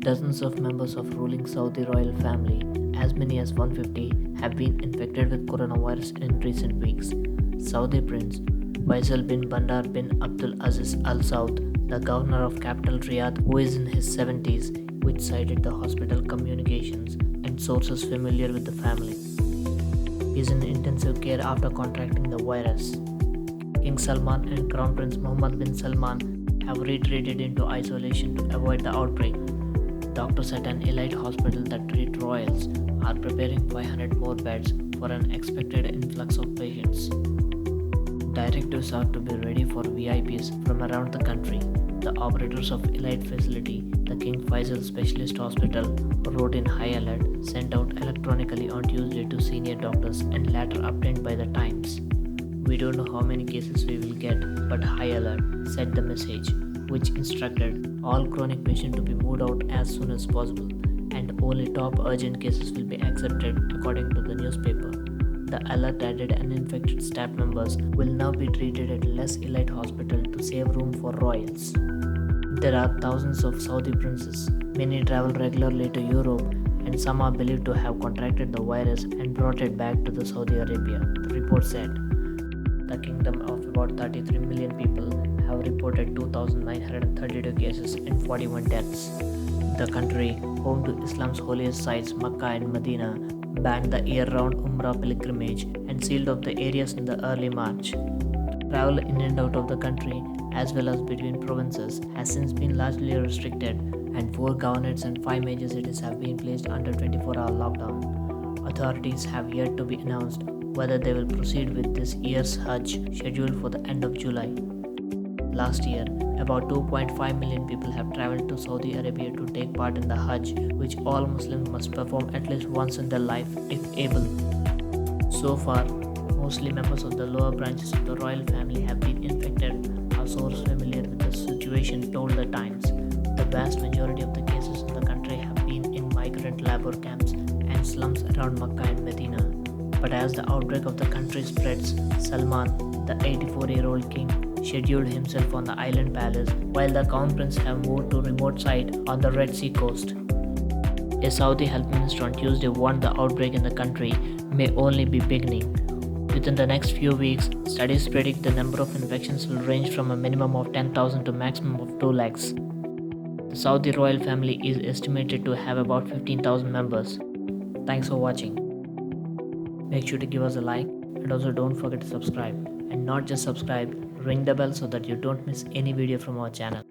Dozens of members of ruling Saudi royal family, as many as 150, have been infected with coronavirus in recent weeks. Saudi Prince Faisal bin Bandar bin Abdul Aziz Al Saud, the governor of capital Riyadh, who is in his 70s, which cited the hospital communications and sources familiar with the family, is in intensive care after contracting the virus. King Salman and Crown Prince Mohammed bin Salman have retreated into isolation to avoid the outbreak. Doctors at an elite hospital that treat royals are preparing 500 more beds for an expected influx of patients. Directives are to be ready for VIPs from around the country. The operators of elite facility, the King Faisal Specialist Hospital, wrote in high alert, sent out electronically on Tuesday to senior doctors and later obtained by the Times. "We don't know how many cases we will get, but high alert," said the message, which instructed all chronic patients to be moved out as soon as possible, and only top urgent cases will be accepted, according to the newspaper. The alert added uninfected staff members will now be treated at less elite hospital to save room for royals. There are thousands of Saudi princes. Many travel regularly to Europe, and some are believed to have contracted the virus and brought it back to the Saudi Arabia, the report said. The kingdom of about 33 million people have reported 2,932 cases and 41 deaths. The country, home to Islam's holiest sites Mecca and Medina, banned the year-round Umrah pilgrimage and sealed off the areas in the early March. Travel in and out of the country, as well as between provinces, has since been largely restricted, and 4 governorates and 5 major cities have been placed under 24-hour lockdown. Authorities have yet to be announced whether they will proceed with this year's Hajj, scheduled for the end of July. Last year, about 2.5 million people have traveled to Saudi Arabia to take part in the Hajj, which all Muslims must perform at least once in their life if able. So far, mostly members of the lower branches of the royal family have been infected, a source familiar with the situation told the Times. The vast majority of the cases in the country have been in migrant labor camps and slums around Mecca and Medina. But as the outbreak of the country spreads, Salman, the 84-year-old king, scheduled himself on the island palace, while the crown prince have moved to remote site on the Red Sea coast. A Saudi health minister on Tuesday warned the outbreak in the country may only be beginning. Within the next few weeks, studies predict the number of infections will range from a minimum of 10,000 to maximum of 2 lakhs. The Saudi royal family is estimated to have about 15,000 members. Thanks for watching. Make sure to give us a like, and also don't forget to subscribe. And not just subscribe, ring the bell so that you don't miss any video from our channel.